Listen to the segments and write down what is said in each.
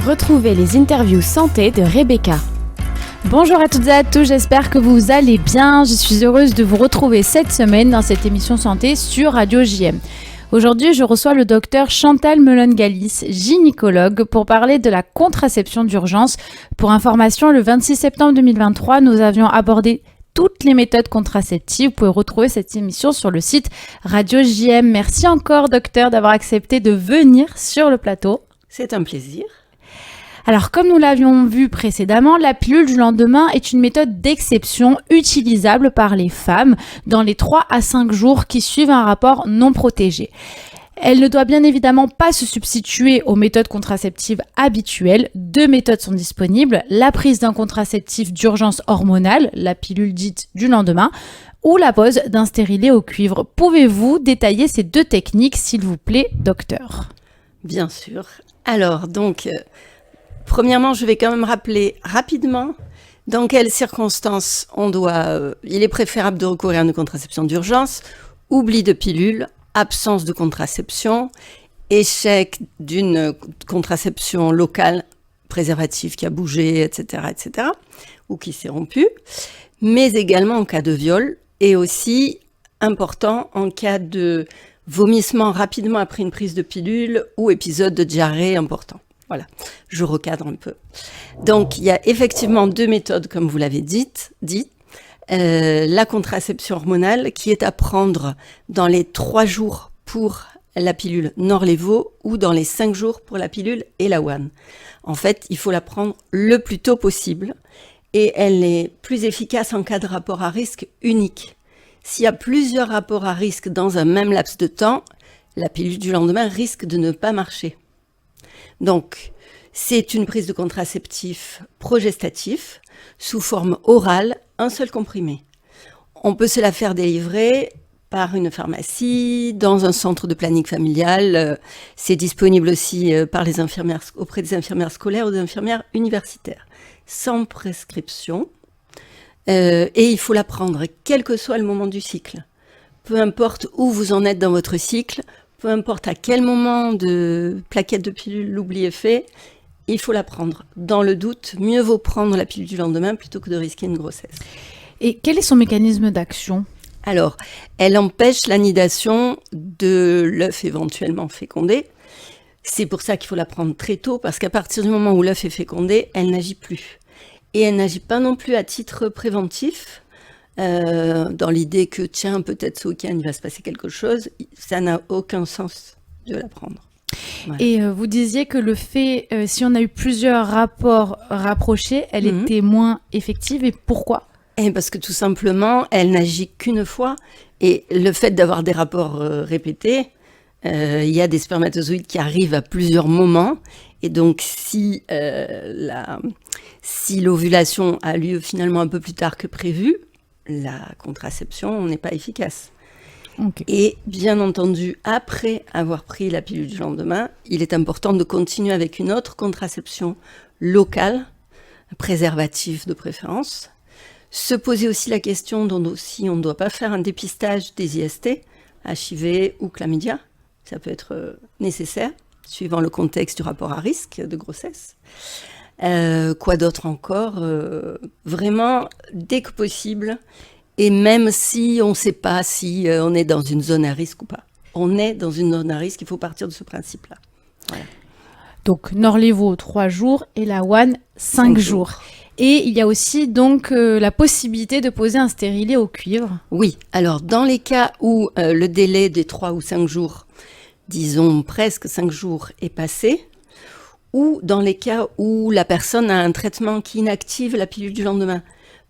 Retrouvez les interviews santé de Rebecca. Bonjour à toutes et à tous, j'espère que vous allez bien. Je suis heureuse de vous retrouver cette semaine dans cette émission santé sur Radio JM. Aujourd'hui, je reçois le docteur Chantal Melon-Galis, gynécologue, pour parler de la contraception d'urgence. Pour information, le 26 septembre 2023, nous avions abordé toutes les méthodes contraceptives. Vous pouvez retrouver cette émission sur le site Radio JM. Merci encore, docteur, d'avoir accepté de venir sur le plateau. C'est un plaisir. Alors, comme nous l'avions vu précédemment, la pilule du lendemain est une méthode d'exception utilisable par les femmes dans les 3 à 5 jours qui suivent un rapport non protégé. Elle ne doit bien évidemment pas se substituer aux méthodes contraceptives habituelles. 2 méthodes sont disponibles, la prise d'un contraceptif d'urgence hormonale, la pilule dite du lendemain, ou la pose d'un stérilet au cuivre. Pouvez-vous détailler ces 2 techniques, s'il vous plaît, docteur ? Bien sûr. Alors, donc, premièrement, je vais quand même rappeler rapidement dans quelles circonstances il est préférable de recourir à une contraception d'urgence. Oubli de pilule, absence de contraception, échec d'une contraception locale, préservatif qui a bougé, etc., ou qui s'est rompu, mais également en cas de viol et aussi important en cas de vomissement rapidement après une prise de pilule ou épisode de diarrhée important. Voilà, je recadre un peu. Donc, il y a effectivement 2 méthodes, comme vous l'avez dit. La contraception hormonale qui est à prendre dans les 3 jours pour la pilule Norlevo ou dans les 5 jours pour la pilule Ellawan. En fait, il faut la prendre le plus tôt possible et elle est plus efficace en cas de rapport à risque unique. S'il y a plusieurs rapports à risque dans un même laps de temps, la pilule du lendemain risque de ne pas marcher. Donc, c'est une prise de contraceptif progestatif sous forme orale, un seul comprimé. On peut se la faire délivrer par une pharmacie, dans un centre de planning familial. C'est disponible aussi par les infirmières, auprès des infirmières scolaires ou des infirmières universitaires, sans prescription. Et il faut la prendre, quel que soit le moment du cycle. Peu importe où vous en êtes dans votre cycle, peu importe à quel moment de plaquette de pilule l'oubli est fait, il faut la prendre. Dans le doute, mieux vaut prendre la pilule du lendemain plutôt que de risquer une grossesse. Et quel est son mécanisme d'action ? Alors, elle empêche l'anidation de l'œuf éventuellement fécondé. C'est pour ça qu'il faut la prendre très tôt, parce qu'à partir du moment où l'œuf est fécondé, elle n'agit plus. Et elle n'agit pas non plus à titre préventif, dans l'idée que, tiens, peut-être ce week-end, il va se passer quelque chose. Ça n'a aucun sens de la prendre. Voilà. Et vous disiez que le fait, si on a eu plusieurs rapports rapprochés, elle était moins effective. Et pourquoi ? Parce que tout simplement, elle n'agit qu'une fois. Et le fait d'avoir des rapports répétés, il y a des spermatozoïdes qui arrivent à plusieurs moments. Et donc, si l'ovulation a lieu finalement un peu plus tard que prévu, la contraception n'est pas efficace. Okay. Et bien entendu, après avoir pris la pilule du lendemain, il est important de continuer avec une autre contraception locale, préservatif de préférence. Se poser aussi la question si on ne doit pas faire un dépistage des IST, HIV ou chlamydia. Ça peut être nécessaire, suivant le contexte du rapport à risque de grossesse. Quoi d'autre encore ? Vraiment, dès que possible, et même si on ne sait pas si on est dans une zone à risque ou pas. On est dans une zone à risque, il faut partir de ce principe-là. Voilà. Donc, Norlevo, 3 jours, et la One, 5 jours. Et il y a aussi donc la possibilité de poser un stérilet au cuivre. Oui, alors dans les cas où le délai des 3 ou 5 jours, disons presque 5 jours, est passé, ou dans les cas où la personne a un traitement qui inactive la pilule du lendemain.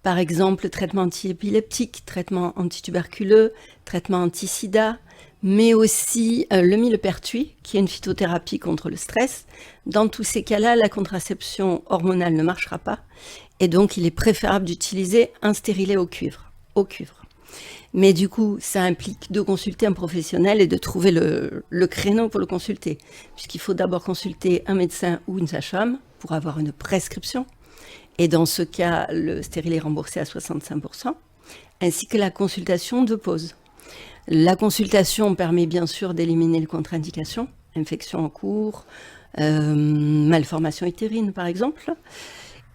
Par exemple, traitement antiépileptique, traitement antituberculeux, traitement anti-sida, mais aussi le millepertuis, qui est une phytothérapie contre le stress. Dans tous ces cas-là, la contraception hormonale ne marchera pas, et donc il est préférable d'utiliser un stérilet au cuivre. Mais du coup, ça implique de consulter un professionnel et de trouver le créneau pour le consulter, puisqu'il faut d'abord consulter un médecin ou une sage-femme pour avoir une prescription. Et dans ce cas, le stérilet est remboursé à 65%, ainsi que la consultation de pause. La consultation permet bien sûr d'éliminer les contre-indications, infection en cours, malformation utérine par exemple.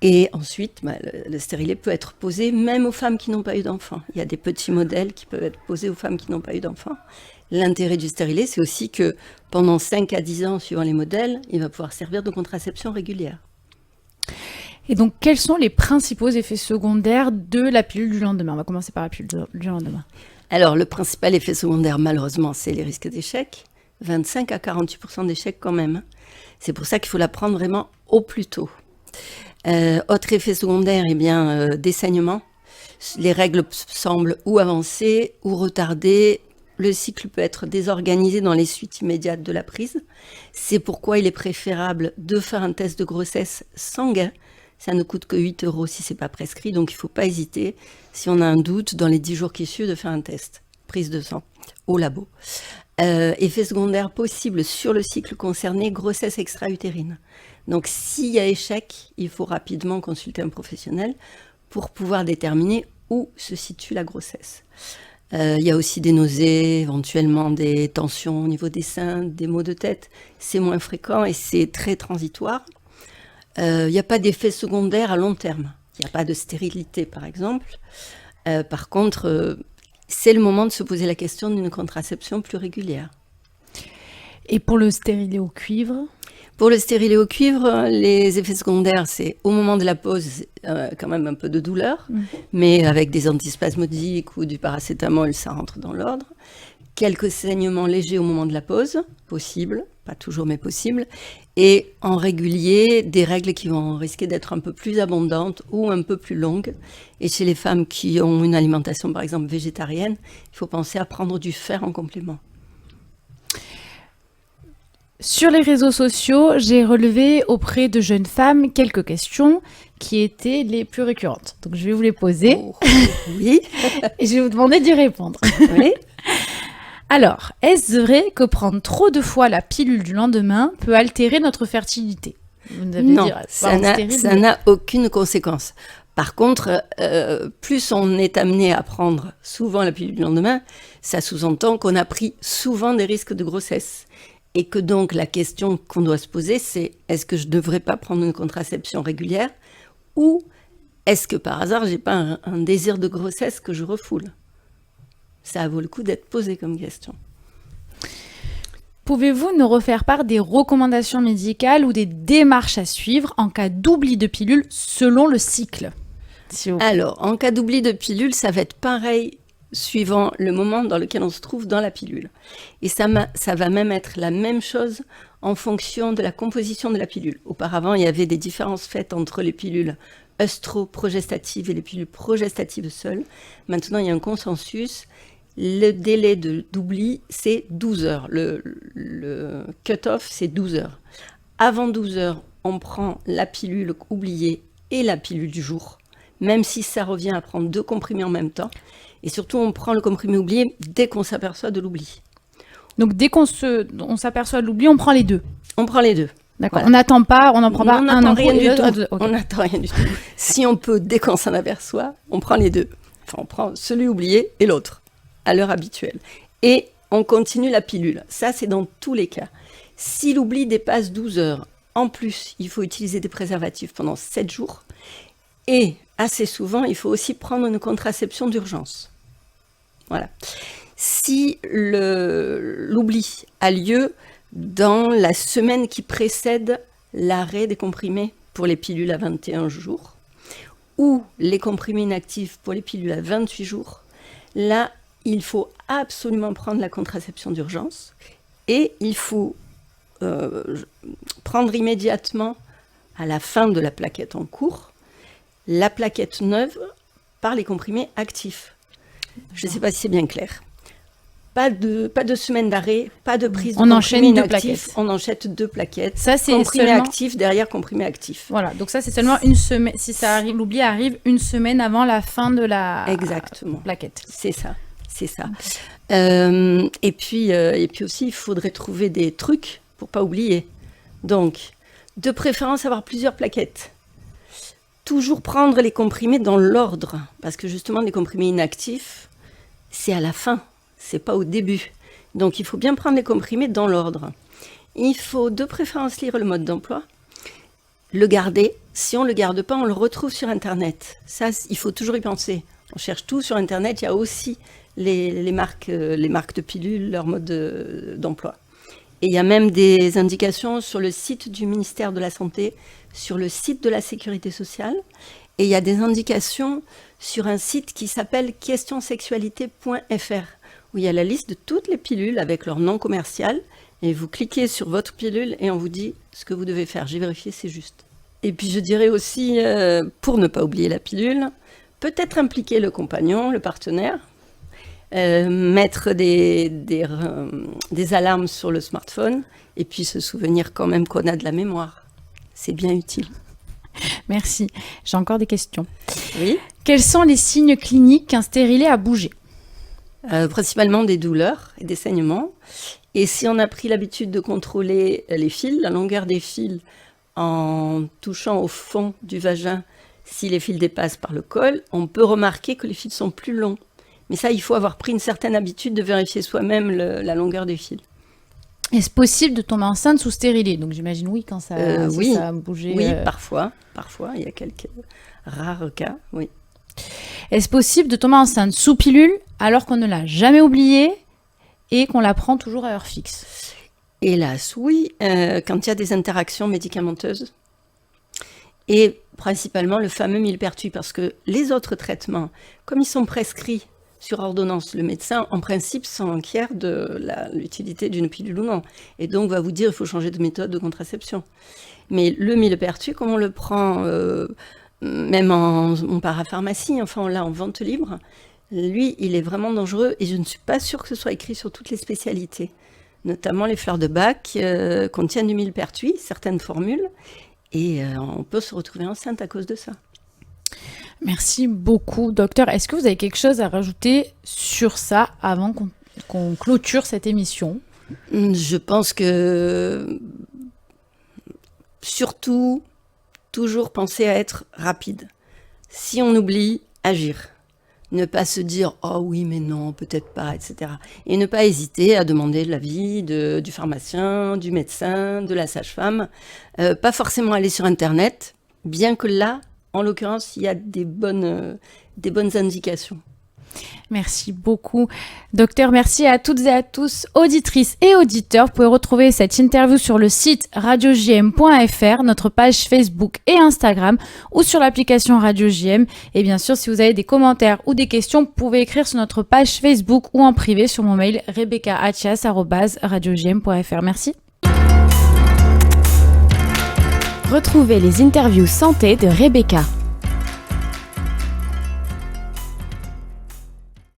Et ensuite, le stérilet peut être posé même aux femmes qui n'ont pas eu d'enfant. Il y a des petits modèles qui peuvent être posés aux femmes qui n'ont pas eu d'enfant. L'intérêt du stérilet, c'est aussi que pendant 5 à 10 ans, suivant les modèles, il va pouvoir servir de contraception régulière. Et donc, quels sont les principaux effets secondaires de la pilule du lendemain ? On va commencer par la pilule du lendemain. Alors, le principal effet secondaire, malheureusement, c'est les risques d'échec. 25 à 48% d'échecs quand même. C'est pour ça qu'il faut la prendre vraiment au plus tôt. Autre effet secondaire, des saignements. Les règles semblent ou avancées ou retardées. Le cycle peut être désorganisé dans les suites immédiates de la prise. C'est pourquoi il est préférable de faire un test de grossesse sanguin. Ça ne coûte que 8 € si ce n'est pas prescrit, donc il ne faut pas hésiter, si on a un doute, dans les 10 jours qui suivent, de faire un test, prise de sang, au labo. Effet secondaire possible sur le cycle concerné, grossesse extra-utérine. Donc s'il y a échec, il faut rapidement consulter un professionnel pour pouvoir déterminer où se situe la grossesse. Il y a aussi des nausées, éventuellement des tensions au niveau des seins, des maux de tête. C'est moins fréquent et c'est très transitoire. Il n'y a pas d'effet secondaire à long terme. Il n'y a pas de stérilité, par exemple. Par contre, c'est le moment de se poser la question d'une contraception plus régulière. Et pour le stérilet au cuivre ? Pour le stérilet au cuivre, les effets secondaires, c'est au moment de la pause, quand même un peu de douleur, mais avec des antispasmodiques ou du paracétamol, ça rentre dans l'ordre. Quelques saignements légers au moment de la pause, possible, pas toujours mais possible, et en régulier, des règles qui vont risquer d'être un peu plus abondantes ou un peu plus longues. Et chez les femmes qui ont une alimentation par exemple végétarienne, il faut penser à prendre du fer en complément. Sur les réseaux sociaux, j'ai relevé auprès de jeunes femmes quelques questions qui étaient les plus récurrentes. Donc je vais vous les poser. Oh, oui. Et je vais vous demander d'y répondre. Oui. Alors, est-ce vrai que prendre trop de fois la pilule du lendemain peut altérer notre fertilité ? Vous nous avez Non, dit, ça n'a aucune conséquence. Par contre, plus on est amené à prendre souvent la pilule du lendemain, ça sous-entend qu'on a pris souvent des risques de grossesse. Et que donc la question qu'on doit se poser, c'est est-ce que je ne devrais pas prendre une contraception régulière ou est-ce que par hasard, je n'ai pas un désir de grossesse que je refoule ? Ça vaut le coup d'être posé comme question. Pouvez-vous nous refaire part des recommandations médicales ou des démarches à suivre en cas d'oubli de pilule selon le cycle ? Alors, en cas d'oubli de pilule, ça va être pareil suivant le moment dans lequel on se trouve dans la pilule. Et ça va même être la même chose en fonction de la composition de la pilule. Auparavant, il y avait des différences faites entre les pilules œstro-progestatives et les pilules progestatives seules. Maintenant, il y a un consensus. Le délai d'oubli, c'est 12 heures. Le cut-off, c'est 12 heures. Avant 12 heures, on prend la pilule oubliée et la pilule du jour, même si ça revient à prendre 2 comprimés en même temps. Et surtout, on prend le comprimé oublié dès qu'on s'aperçoit de l'oubli. Donc, dès qu'on s'aperçoit de l'oubli, on prend les 2. On prend les 2. D'accord. Voilà. On n'attend pas, on n'en prend pas un en rien du tout. Okay. On n'attend rien du tout. Si on peut, dès qu'on s'en aperçoit, on prend les 2. Enfin, on prend celui oublié et l'autre, à l'heure habituelle. Et on continue la pilule. Ça, c'est dans tous les cas. Si l'oubli dépasse 12 heures, en plus, il faut utiliser des préservatifs pendant 7 jours. Et assez souvent, il faut aussi prendre une contraception d'urgence. Voilà. Si l'oubli a lieu dans la semaine qui précède l'arrêt des comprimés pour les pilules à 21 jours ou les comprimés inactifs pour les pilules à 28 jours, là, il faut absolument prendre la contraception d'urgence et il faut prendre immédiatement, à la fin de la plaquette en cours, la plaquette neuve par les comprimés actifs. Je ne sais pas si c'est bien clair. Pas de semaine d'arrêt, pas de prise de comprimé inactif. On enchaîne 2 plaquettes. Ça, c'est comprimé seulement... actif derrière comprimé actif. Voilà, donc ça, c'est seulement une semaine. Si ça arrive, l'oubli arrive une semaine avant la fin de la plaquette. C'est ça. Et puis aussi, il faudrait trouver des trucs pour ne pas oublier. Donc, de préférence, avoir plusieurs plaquettes. Toujours prendre les comprimés dans l'ordre, parce que justement, les comprimés inactifs, c'est à la fin, c'est pas au début. Donc, il faut bien prendre les comprimés dans l'ordre. Il faut de préférence lire le mode d'emploi, le garder. Si on ne le garde pas, on le retrouve sur Internet. Ça, il faut toujours y penser. On cherche tout sur Internet. Il y a aussi les marques de pilules, leur mode d'emploi. Et il y a même des indications sur le site du ministère de la Santé, sur le site de la Sécurité sociale. Et il y a des indications sur un site qui s'appelle questionsexualité.fr, où il y a la liste de toutes les pilules avec leur nom commercial. Et vous cliquez sur votre pilule et on vous dit ce que vous devez faire. J'ai vérifié, c'est juste. Et puis je dirais aussi, pour ne pas oublier la pilule, peut-être impliquer le compagnon, le partenaire, mettre des alarmes sur le smartphone et puis se souvenir quand même qu'on a de la mémoire. C'est bien utile. Merci. J'ai encore des questions. Oui. Quels sont les signes cliniques qu'un stérilet a bougé ? Principalement des douleurs et des saignements. Et si on a pris l'habitude de contrôler les fils, la longueur des fils, en touchant au fond du vagin, si les fils dépassent par le col, on peut remarquer que les fils sont plus longs. Mais ça, il faut avoir pris une certaine habitude de vérifier soi-même la longueur des fils. Est-ce possible de tomber enceinte sous stérilet ? Donc j'imagine oui, quand ça, oui. Ça a bougé. Oui, parfois, il y a quelques rares cas, oui. Est-ce possible de tomber enceinte sous pilule alors qu'on ne l'a jamais oubliée et qu'on la prend toujours à heure fixe ? Hélas, oui, quand il y a des interactions médicamenteuses et principalement le fameux millepertuis, parce que les autres traitements, comme ils sont prescrits sur ordonnance, le médecin, en principe, s'enquiert de l'utilité d'une pilule ou non, et donc va vous dire il faut changer de méthode de contraception. Mais le millepertuis, comme on le prend même en parapharmacie, enfin on l'a en vente libre, lui, il est vraiment dangereux et je ne suis pas sûre que ce soit écrit sur toutes les spécialités. Notamment les fleurs de bac contiennent du millepertuis, certaines formules, et on peut se retrouver enceinte à cause de ça. Merci beaucoup, docteur. Est-ce que vous avez quelque chose à rajouter sur ça avant qu'on clôture cette émission ? Je pense que surtout, toujours penser à être rapide. Si on oublie, agir. Ne pas se dire « oh oui, mais non, peut-être pas », etc. Et ne pas hésiter à demander l'avis du pharmacien, du médecin, de la sage-femme. Pas forcément aller sur Internet, bien que là, en l'occurrence, il y a des bonnes indications. Merci beaucoup, docteur. Merci à toutes et à tous, auditrices et auditeurs. Vous pouvez retrouver cette interview sur le site radiojm.fr, notre page Facebook et Instagram, ou sur l'application Radio JM. Et bien sûr, si vous avez des commentaires ou des questions, vous pouvez écrire sur notre page Facebook ou en privé sur mon mail rebecca@radiojm.fr. Merci. Retrouvez les interviews santé de Rebecca.